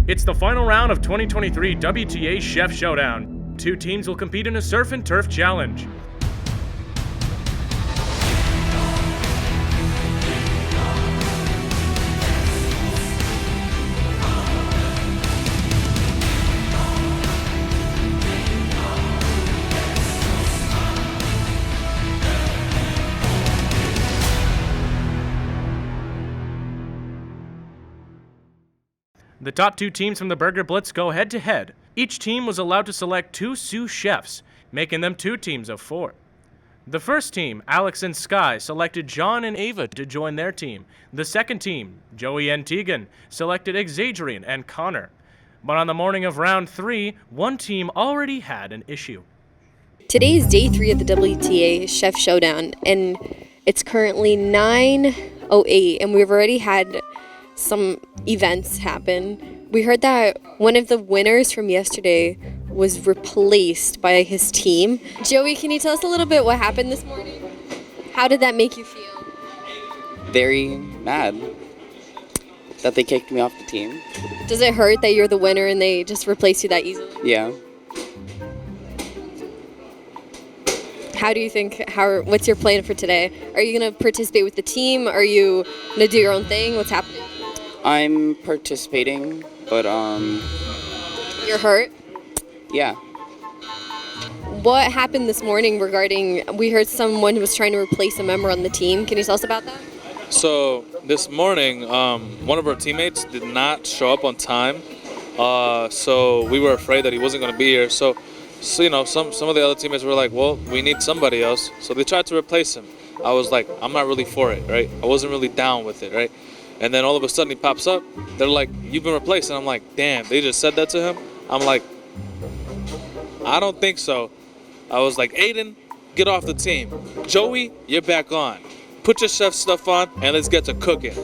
It's the final round of 2023 WTA Chef Showdown. Two teams will compete in a surf and turf challenge. The top two teams from the Burger Blitz go head-to-head. Each team was allowed to select two sous chefs, making them two teams of four. The first team, Alex and Sky, selected John and Ava to join their team. The second team, Joey and Tegan, selected Xadrian and Connor. But on the morning of round 3, one team already had an issue. Today is day 3 of the WTA Chef Showdown, and it's currently 9:08, and we've already had some events happen. We heard that one of the winners from yesterday was replaced by his team. Joey, can you tell us a little bit what happened this morning? How did that make you feel? Very mad that they kicked me off the team. Does it hurt that you're the winner and they just replaced you that easily? Yeah. How do you think, what's your plan for today? Are you going to participate with the team? Are you going to do your own thing? What's happening? I'm participating, but You're hurt? yeah. What happened this morning regarding, we heard someone was trying to replace a member on the team. Can you tell us about that? So this morning, one of our teammates did not show up on time, so we were afraid that he wasn't going to be here. So you know, some of the other teammates were like, well, we need somebody else. So they tried to replace him. I was like, I'm not really for it, right? I wasn't really down with it, right? And then all of a sudden he pops up. They're like, you've been replaced. And I'm like, damn, they just said that to him? I'm like, I don't think so. I was like, Aiden, get off the team. Joey, you're back on. Put your chef stuff on and let's get to cooking.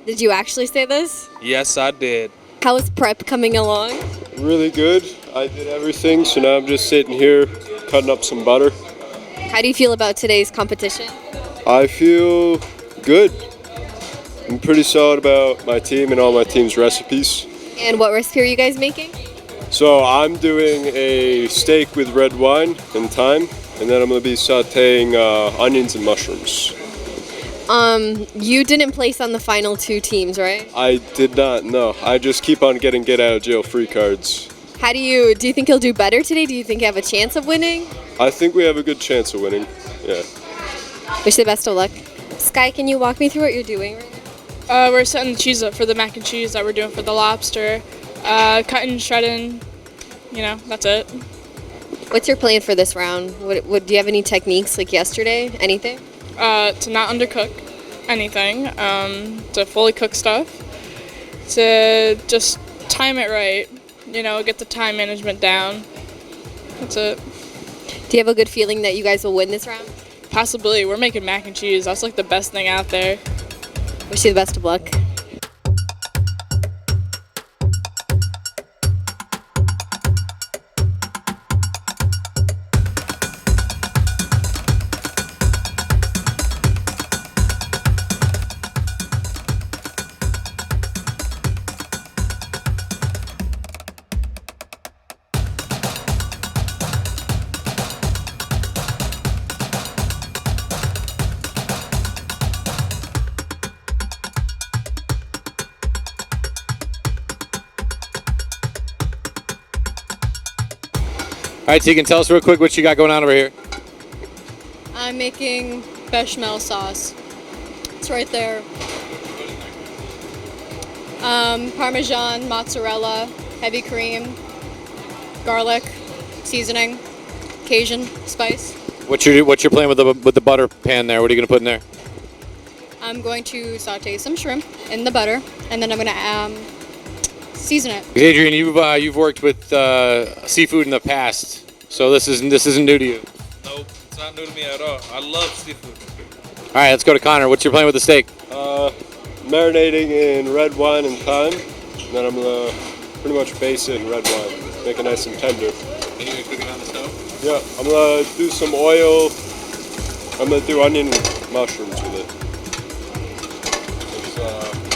Did you actually say this? Yes, I did. How is prep coming along? Really good. I did everything, so now I'm just sitting here cutting up some butter. How do you feel about today's competition? I feel good. I'm pretty solid about my team and all my team's recipes. And what recipe are you guys making? So I'm doing a steak with red wine and thyme, and then I'm going to be sauteing onions and mushrooms. You didn't place on the final two teams, right? I did not, no. I just keep on getting get out of jail free cards. How do you think you'll do better today? Do you think you have a chance of winning? I think we have a good chance of winning, yeah. Wish you the best of luck. Sky, can you walk me through what you're doing right now? We're setting the cheese up for the mac and cheese that we're doing for the lobster. Cutting, shredding, you know, that's it. What's your plan for this round? Do you have any techniques like yesterday? Anything? To not undercook anything, to fully cook stuff, to just time it right, you know, get the time management down. That's it. Do you have a good feeling that you guys will win this round? Possibly. We're making mac and cheese. That's like the best thing out there. Wish you the best of luck. All right, Tegan, tell us real quick what you got going on over here. I'm making bechamel sauce. It's right there. Parmesan, mozzarella, heavy cream, garlic, seasoning, Cajun spice. What's your plan with the butter pan there? What are you gonna put in there? I'm going to saute some shrimp in the butter, and then I'm gonna season it. Adrian, you've worked with seafood in the past, so this isn't new to you. Nope, it's not new to me at all. I love seafood. All right, let's go to Connor. What's your plan with the steak? Marinating in red wine and thyme, and then I'm going to pretty much base it in red wine, make it nice and tender. And you're gonna cook it on the stove? Yeah, I'm going to do some oil. I'm going to do onion and mushrooms with it.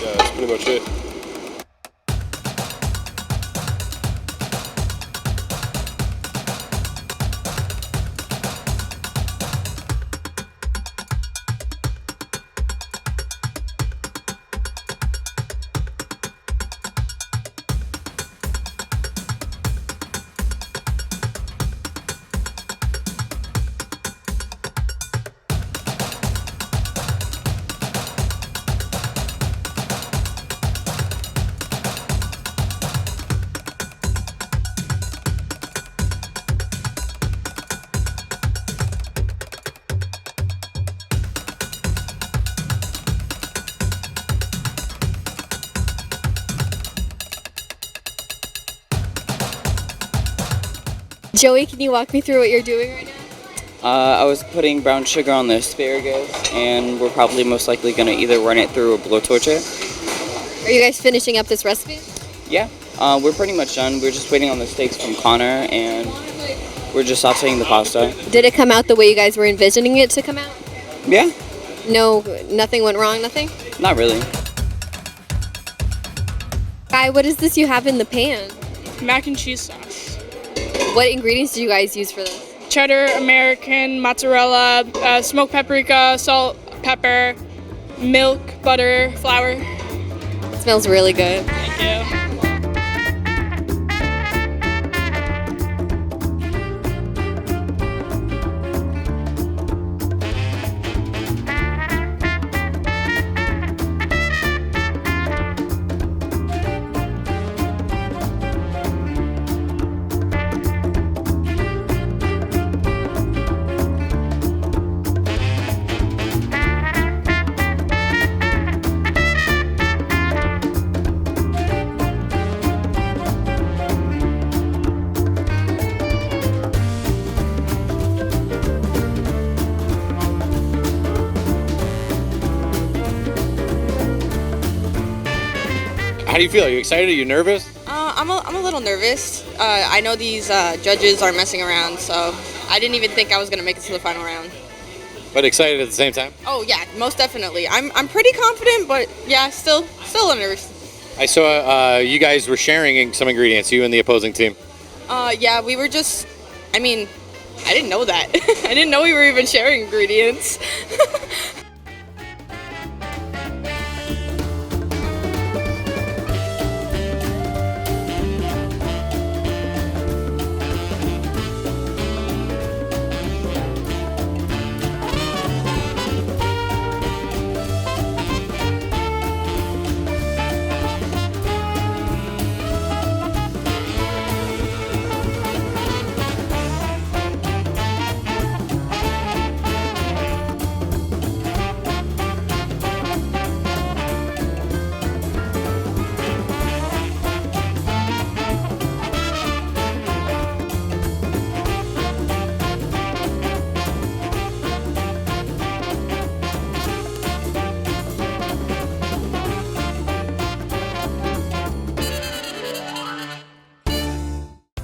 That's pretty much it. Joey, can you walk me through what you're doing right now? I was putting brown sugar on the asparagus, and we're probably most likely going to either run it through a blowtorch. Are you guys finishing up this recipe? Yeah, we're pretty much done. We're just waiting on the steaks from Connor, and we're just sauteing the pasta. Did it come out the way you guys were envisioning it to come out? Yeah, No, nothing went wrong, nothing? not really. Guy, what is this you have in the pan? Mac and cheese sauce. What ingredients do you guys use for this? Cheddar, American, mozzarella, smoked paprika, salt, pepper, milk, butter, flour. It smells really good. Thank you. How do you feel? Are you excited? Are you nervous? I'm a little nervous. I know these judges are messing around, so I didn't even think I was gonna make it to the final round. But excited at the same time? Oh yeah, most definitely. I'm pretty confident, but yeah, still a little nervous. I saw you guys were sharing some ingredients, you and the opposing team. Yeah, we were just. I mean, I didn't know that. I didn't know we were even sharing ingredients.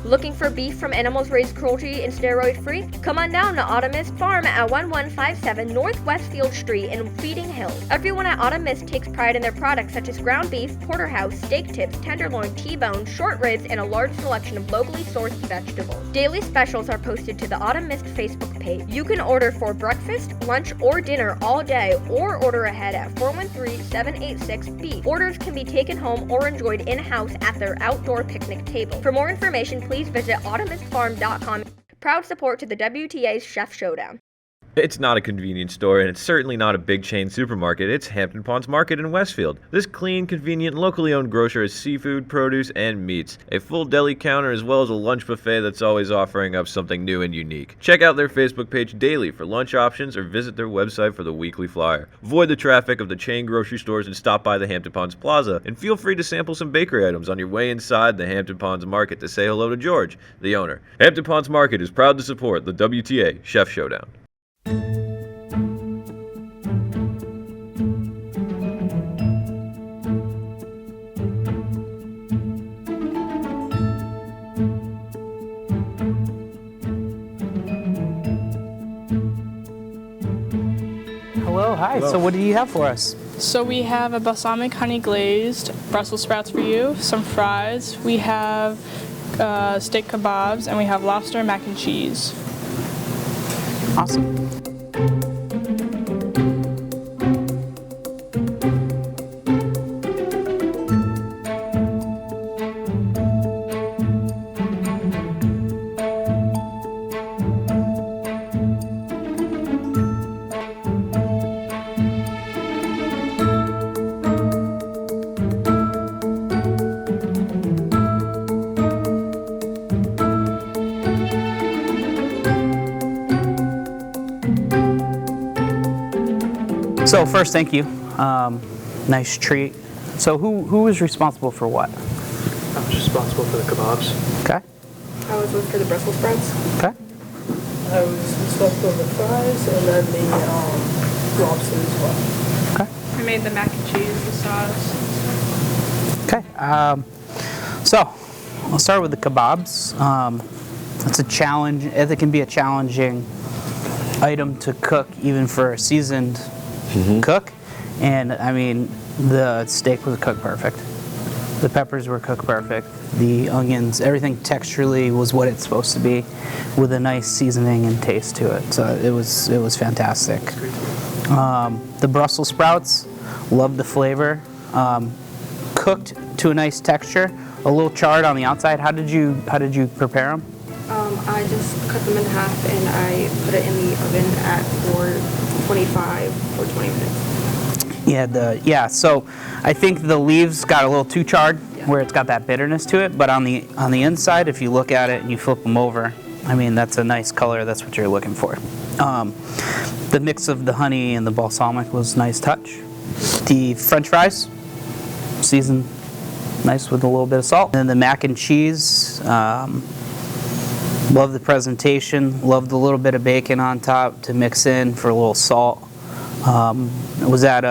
Looking for beef from animals raised cruelty and steroid free? Come on down to Automist Farm at 1157 North Westfield Street in Feeding Hills. Everyone at Automist takes pride in their products such as ground beef, porterhouse, steak tips, tenderloin, T-bone, short ribs, and a large selection of locally sourced vegetables. Daily specials are posted to the Automist Facebook page. You can order for breakfast, lunch, or dinner all day, or order ahead at 413-786-BEEF. Orders can be taken home or enjoyed in-house at their outdoor picnic table. For more information, please visit automistfarm.com. Proud support to the WTA's Chef Showdown. It's not a convenience store, and it's certainly not a big chain supermarket. It's Hampton Ponds Market in Westfield. This clean, convenient, locally owned grocer has seafood, produce, and meats. A full deli counter as well as a lunch buffet that's always offering up something new and unique. Check out their Facebook page daily for lunch options or visit their website for the weekly flyer. Avoid the traffic of the chain grocery stores and stop by the Hampton Ponds Plaza. And feel free to sample some bakery items on your way inside the Hampton Ponds Market to say hello to George, the owner. Hampton Ponds Market is proud to support the WTA Chef Showdown. Hello, hi. Hello. So what do you have for us? So we have a balsamic honey glazed Brussels sprouts for you, some fries. We have steak kebabs, and we have lobster mac and cheese. Awesome. So first, thank you. Nice treat. So who is responsible for what? I'm responsible for the kebabs. Okay. I was with for the Brussels sprouts. Okay. I was responsible for the fries and then the lobster as well. Okay. I made the mac and cheese, the sauce. Okay. So I'll start with the kebabs. It's a challenge. It can be a challenging item to cook, even for a seasoned cook. And I mean, the steak was cooked perfect. The peppers were cooked perfect. The onions, everything texturally was what it's supposed to be, with a nice seasoning and taste to it. So it was fantastic. The Brussels sprouts, loved the flavor. Cooked to a nice texture, a little charred on the outside. How did you prepare them? I just cut them in half and I put it in the oven at 425 for 20 minutes. Yeah, so I think the leaves got a little too charred, where it's got that bitterness to it, but on the inside, if you look at it and you flip them over, I mean, that's a nice color. That's what you're looking for. The mix of the honey and the balsamic was a nice touch. The French fries, seasoned nice with a little bit of salt. And then the mac and cheese, love the presentation, love the little bit of bacon on top to mix in for a little salt. Was that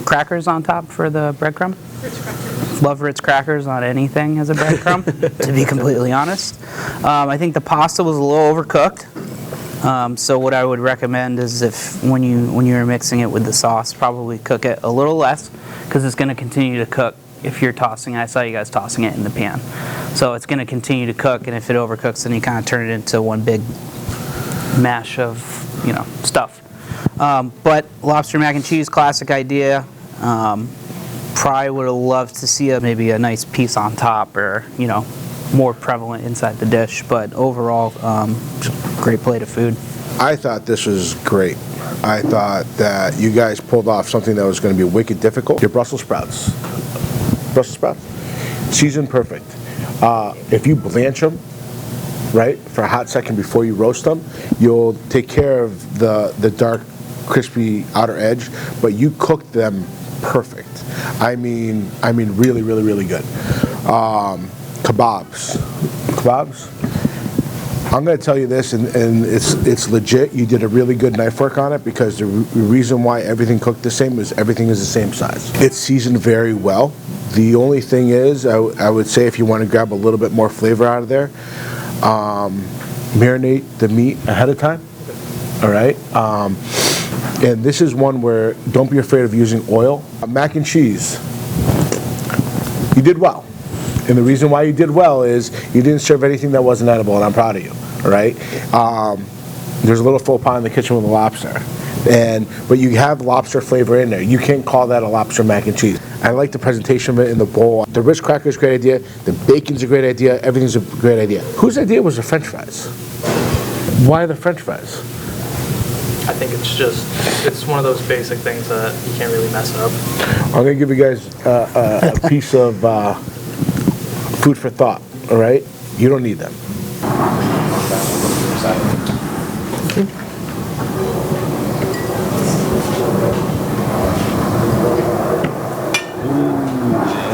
crackers on top for the breadcrumb? Ritz crackers. Love Ritz crackers on anything as a breadcrumb, to be completely honest. I think the pasta was a little overcooked. So what I would recommend is if when you're mixing it with the sauce, probably cook it a little less, because it's going to continue to cook. If you're tossing, I saw you guys tossing it in the pan, so it's going to continue to cook. And if it overcooks, then you kind of turn it into one big mash of stuff. But lobster mac and cheese, classic idea. Probably would have loved to see maybe a nice piece on top, or more prevalent inside the dish. But overall, just great plate of food. I thought this was great. I thought that you guys pulled off something that was going to be wicked difficult. Your Brussels sprouts, seasoned perfect. If you blanch them, right, for a hot second before you roast them, you'll take care of the dark, crispy outer edge, but you cooked them perfect. I mean really, really, really good. Kebabs. I'm going to tell you this, and it's legit. You did a really good knife work on it, because the reason why everything cooked the same is everything is the same size. It's seasoned very well. The only thing is, I would say if you want to grab a little bit more flavor out of there, marinate the meat ahead of time. All right. And this is one where don't be afraid of using oil. Mac and cheese. You did well. And the reason why you did well is you didn't serve anything that wasn't edible, and I'm proud of you. All right. There's a little faux pas in the kitchen with the lobster, but you have lobster flavor in there. You can't call that a lobster mac and cheese. I like the presentation of it in the bowl. The Ritz cracker is a great idea. The bacon's a great idea. Everything's a great idea. Whose idea was the French fries? Why the French fries? I think it's one of those basic things that you can't really mess up. I'm gonna give you guys a piece of food for thought. All right, you don't need them.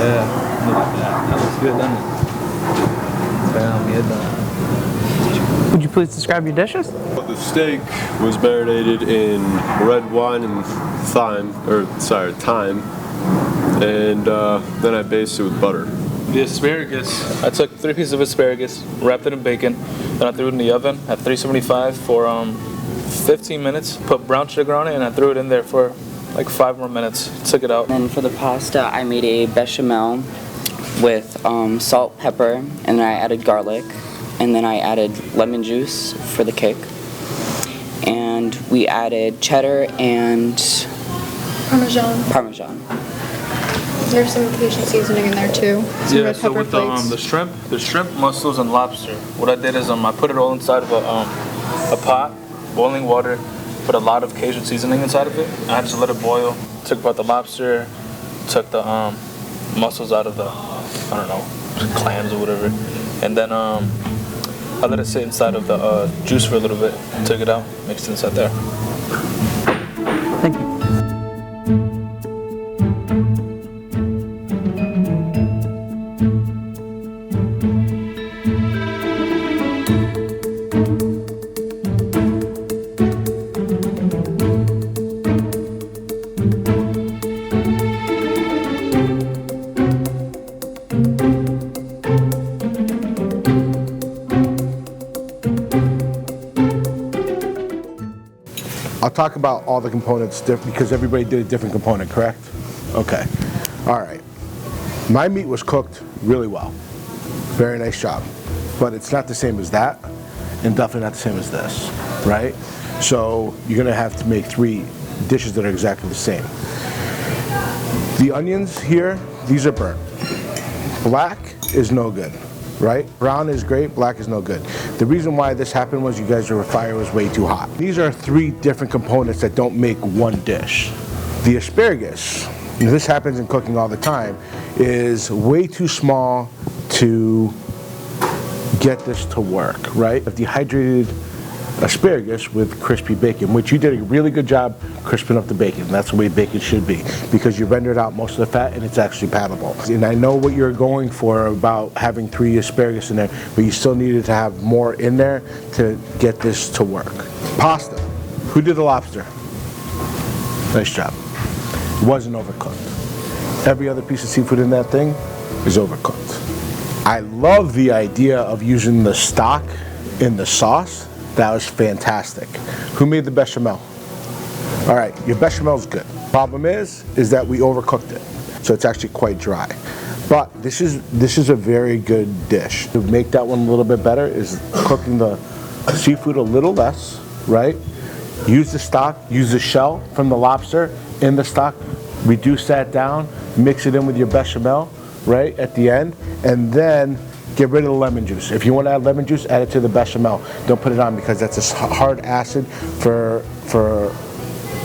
That looks good, doesn't it? Would you please describe your dishes? The steak was marinated in red wine and thyme, and then I basted it with butter. The asparagus, I took 3 pieces of asparagus, wrapped it in bacon, then I threw it in the oven at 375 for 15 minutes, put brown sugar on it, and I threw it in there for like 5 more minutes, took it out. And for the pasta, I made a bechamel with salt, pepper, and then I added garlic, and then I added lemon juice for the kick. And we added cheddar and Parmesan. There's some Cajun seasoning in there too. Some Yeah, red so pepper with flakes. the shrimp, mussels, and lobster, what I did is I put it all inside of a pot, boiling water, put a lot of Cajun seasoning inside of it. I had to let it boil. Took apart the lobster, took the mussels out of the, clams or whatever, and then I let it sit inside of the juice for a little bit. Took it out, mixed it inside there. Thank you. I'll talk about all the components because everybody did a different component, correct? Okay. All right. My meat was cooked really well. Very nice job. But it's not the same as that, and definitely not the same as this, right? So you're gonna have to make 3 dishes that are exactly the same. The onions here, these are burnt. Black is no good, right? Brown is great, black is no good. The reason why this happened was you guys' fire was way too hot. These are 3 different components that don't make one dish. The asparagus, and this happens in cooking all the time, is way too small to get this to work, right? If dehydrated asparagus with crispy bacon, which you did a really good job crisping up the bacon. That's the way bacon should be, because you rendered out most of the fat and it's actually palatable. And I know what you're going for about having 3 asparagus in there, but you still needed to have more in there to get this to work. Pasta. Who did the lobster? Nice job. It wasn't overcooked. Every other piece of seafood in that thing is overcooked. I love the idea of using the stock in the sauce. That was fantastic. Who made the bechamel? All right, your bechamel is good. Problem is that we overcooked it, so it's actually quite dry. But this is a very good dish. To make that one a little bit better is cooking the seafood a little less, right? Use the stock, use the shell from the lobster in the stock, reduce that down, mix it in with your bechamel, right, at the end, and then get rid of the lemon juice. If you want to add lemon juice, add it to the bechamel. Don't put it on because that's a hard acid for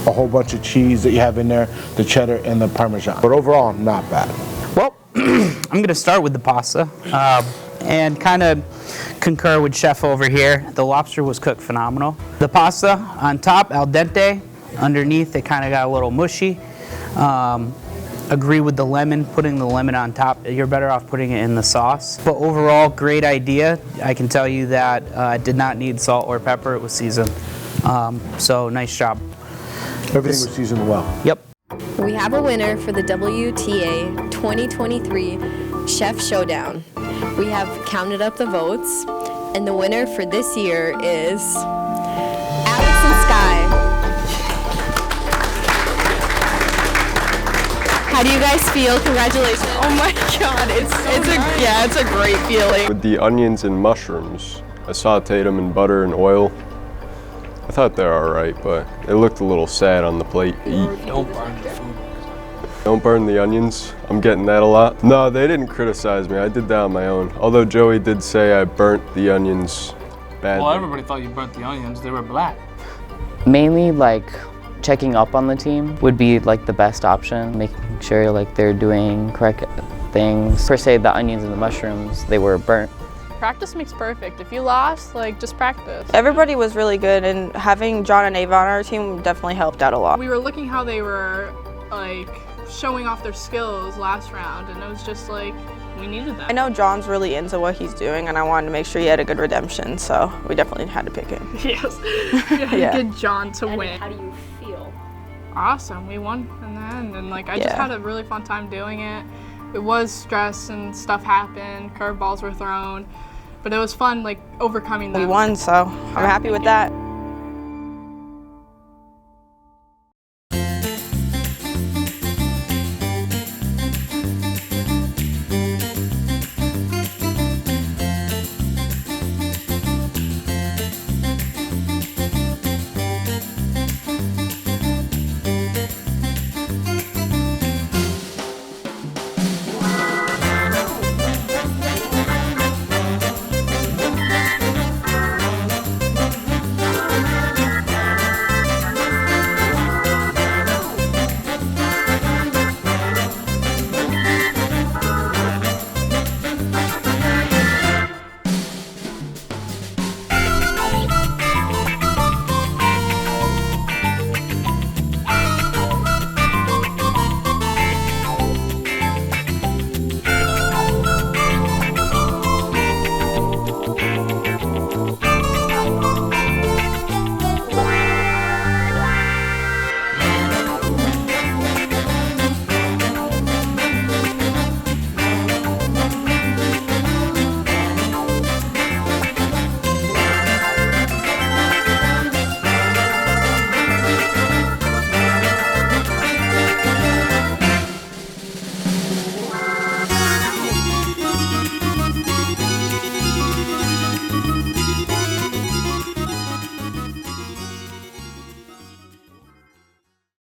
a whole bunch of cheese that you have in there, the cheddar and the Parmesan. But overall, not bad. Well, I'm going to start with the pasta and kind of concur with Chef over here. The lobster was cooked phenomenal. The pasta on top, al dente. Underneath, it kind of got a little mushy. Agree with the lemon, putting the lemon on top. You're better off putting it in the sauce. But overall, great idea. I can tell you that it did not need salt or pepper. It was seasoned. So nice job. Everything was seasoned well. Yep. We have a winner for the WTA 2023 Chef Showdown. We have counted up the votes, and the winner for this year is Alex and Sky. How do you guys feel? Congratulations. Oh my god, it's a great feeling. With the onions and mushrooms, I sauteed them in butter and oil. I thought they were alright, but it looked a little sad on the plate to eat. Don't burn the food. Don't burn the onions. I'm getting that a lot. No, they didn't criticize me. I did that on my own. Although Joey did say I burnt the onions badly. Well, everybody thought you burnt the onions. They were black. Mainly like checking up on the team would be like the best option, making sure like they're doing correct things. Per se, the onions and the mushrooms, they were burnt. Practice makes perfect. If you lost, like, just practice. Everybody was really good, and having John and Ava on our team definitely helped out a lot. We were looking how they were, like, showing off their skills last round, and it was just like, we needed that. I know John's really into what he's doing, and I wanted to make sure he had a good redemption, so we definitely had to pick him. Yes. We had to get John to win. How do you feel? Awesome. We won in the end, and like, I just had a really fun time doing it. It was stress and stuff happened, curveballs were thrown, but it was fun, like, overcoming them. We won, so I'm happy with that.